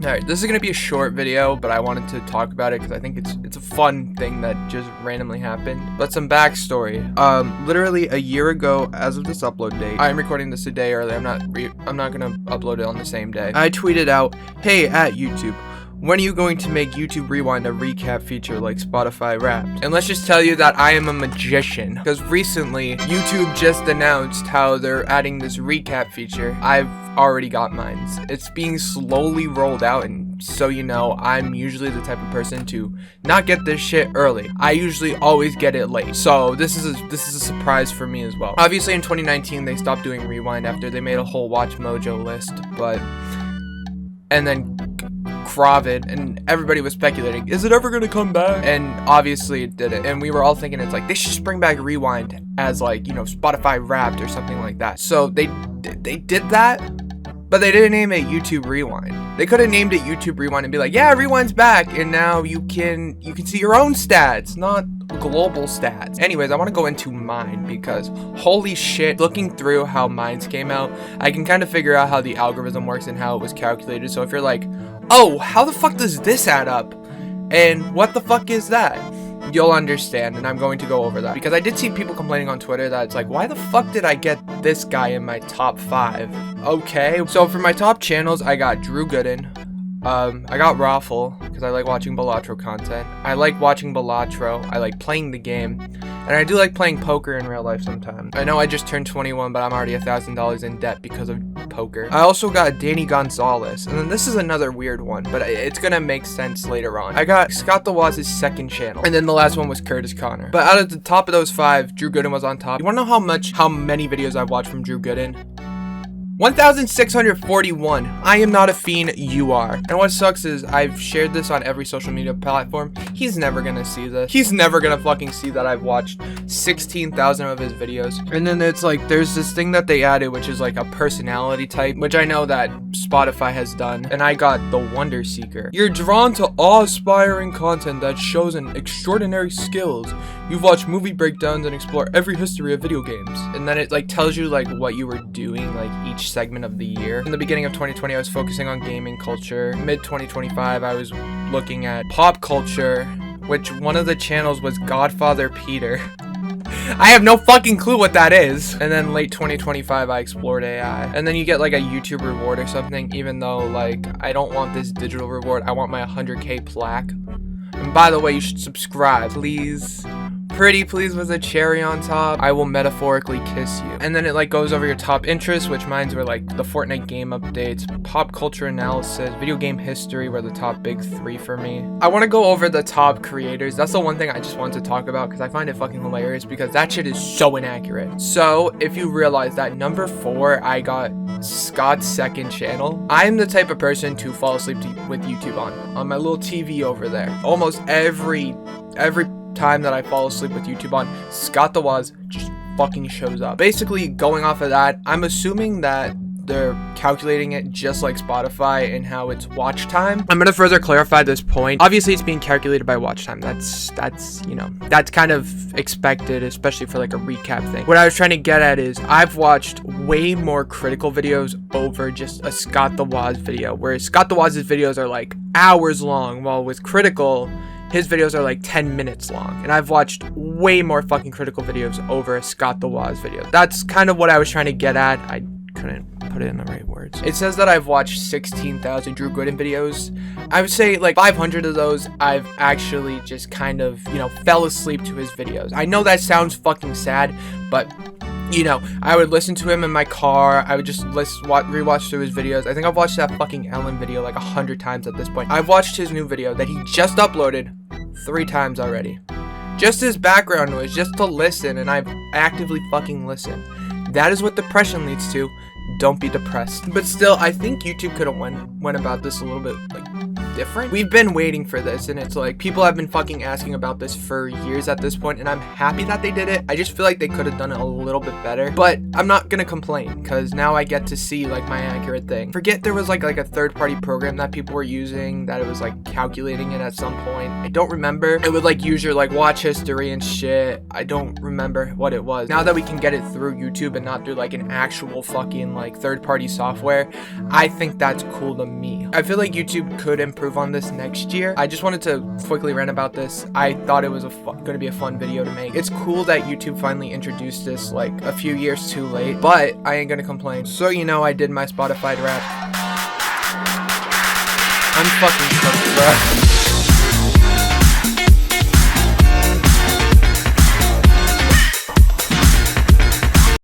Alright, this is gonna be a short video, but I wanted to talk about it because I think it's a fun thing that just randomly happened. But some backstory. Literally a year ago, as of this upload date, I'm recording this a day early. I'm not gonna upload it on the same day. I tweeted out, "Hey, at YouTube, when are you going to make YouTube Rewind a recap feature like Spotify Wrapped?" And let's just tell you that I am a magician, because recently YouTube just announced how they're adding this recap feature. I've already got mine. It's being slowly rolled out, and so you know, I'm usually the type of person to not get this shit early. I usually always get it late. So this is a surprise for me as well. Obviously in 2019 they stopped doing Rewind after they made a whole Watch Mojo list, and then Kravid, and everybody was speculating, is it ever gonna come back? And obviously it didn't, and we were all thinking it's like they should just bring back Rewind as, like, you know, Spotify Wrapped or something like that. So they did that, but they didn't name it YouTube Rewind. They could have named it YouTube Rewind and be like, yeah, Rewind's back, and now you can see your own stats, not global stats. Anyways, I want to go into mine because holy shit, looking through how mines came out, I can kind of figure out how the algorithm works and how it was calculated. So if you're like, oh, how the fuck does this add up? And what the fuck is that? You'll understand, and I'm going to go over that. Because I did see people complaining on Twitter that it's like, why the fuck did I get this guy in my top 5? Okay, so for my top channels, I got Drew Gooden. I got Raffle, because I like watching Balatro content. I like watching Balatro. I like playing the game. And I do like playing poker in real life sometimes. I know I just turned 21, but I'm already $1,000 in debt because of poker. I also got Danny Gonzalez. And then this is another weird one, but it's gonna make sense later on. I got Scott the Waz's second channel. And then the last one was Curtis Connor. But out of the top of those 5, Drew Gooden was on top. You wanna know how many videos I've watched from Drew Gooden? 1,641. I am not a fiend, you are. And what sucks is I've shared this on every social media platform. He's never gonna see this. He's never gonna fucking see that I've watched 16,000 of his videos. And then it's like, there's this thing that they added, which is like a personality type, which I know that Spotify has done. And I got the Wonder Seeker. You're drawn to awe-inspiring content that shows an extraordinary skills. You've watched movie breakdowns and explore every history of video games. And then it like tells you like what you were doing like each segment of the year. In the beginning of 2020, I was focusing on gaming culture. Mid 2025, I was looking at pop culture, which one of the channels was Godfather Peter. I have no fucking clue what that is. And then late 2025, I explored AI. And then you get like a YouTube reward or something, even though like I don't want this digital reward. I want my 100K plaque. And by the way, you should subscribe, please. Pretty please with a cherry on top. I will metaphorically kiss you. And then it like goes over your top interests, which mines were like the Fortnite game updates, pop culture analysis, video game history were the top big 3 for me. I want to go over the top creators. That's the one thing I just wanted to talk about because I find it fucking hilarious because that shit is so inaccurate. So if you realize that number 4, I got Scott's second channel. I'm the type of person to fall asleep with YouTube on my little TV over there. Almost every time that I fall asleep with YouTube on, Scott the Waz just fucking shows up. Basically, going off of that, I'm assuming that they're calculating it just like Spotify and how it's watch time. I'm gonna further clarify this point. Obviously, it's being calculated by watch time. That's you know, that's kind of expected, especially for like a recap thing. What I was trying to get at is I've watched way more critical videos over just a Scott the Waz video, whereas Scott the Waz's videos are like hours long, while with critical, his videos are like 10 minutes long, and I've watched way more fucking critical videos over a Scott the Waz video. That's kind of what I was trying to get at. I couldn't put it in the right words. It says that I've watched 16,000 Drew Gooden videos. I would say like 500 of those I've actually just kind of, you know, fell asleep to his videos. I know that sounds fucking sad, but you know, I would listen to him in my car. I would just rewatch through his videos. I think I've watched that fucking Ellen video like 100 times at this point. I've watched his new video that he just uploaded 3 times already. Just his background noise, just to listen, and I've actively fucking listened. That is what depression leads to. Don't be depressed. But still, I think YouTube could have went about this a little bit like different. We've been waiting for this, and it's like people have been fucking asking about this for years at this point, and I'm happy that they did it. I just feel like they could have done it a little bit better, but I'm not gonna complain because now I get to see like my accurate thing. Forget there was like a third-party program that people were using that it was like calculating it at some point. I don't remember. It would like use your like watch history and shit. I don't remember what it was. Now that we can get it through YouTube and not through like an actual fucking like third-party software, I think that's cool to me. I feel like YouTube could improve on this next year. I just wanted to quickly rant about this. I thought it was gonna be a fun video to make. It's cool that YouTube finally introduced this like a few years too late, but I ain't gonna complain. So you know, I did my Spotify rap. I'm fucking stoked, bro.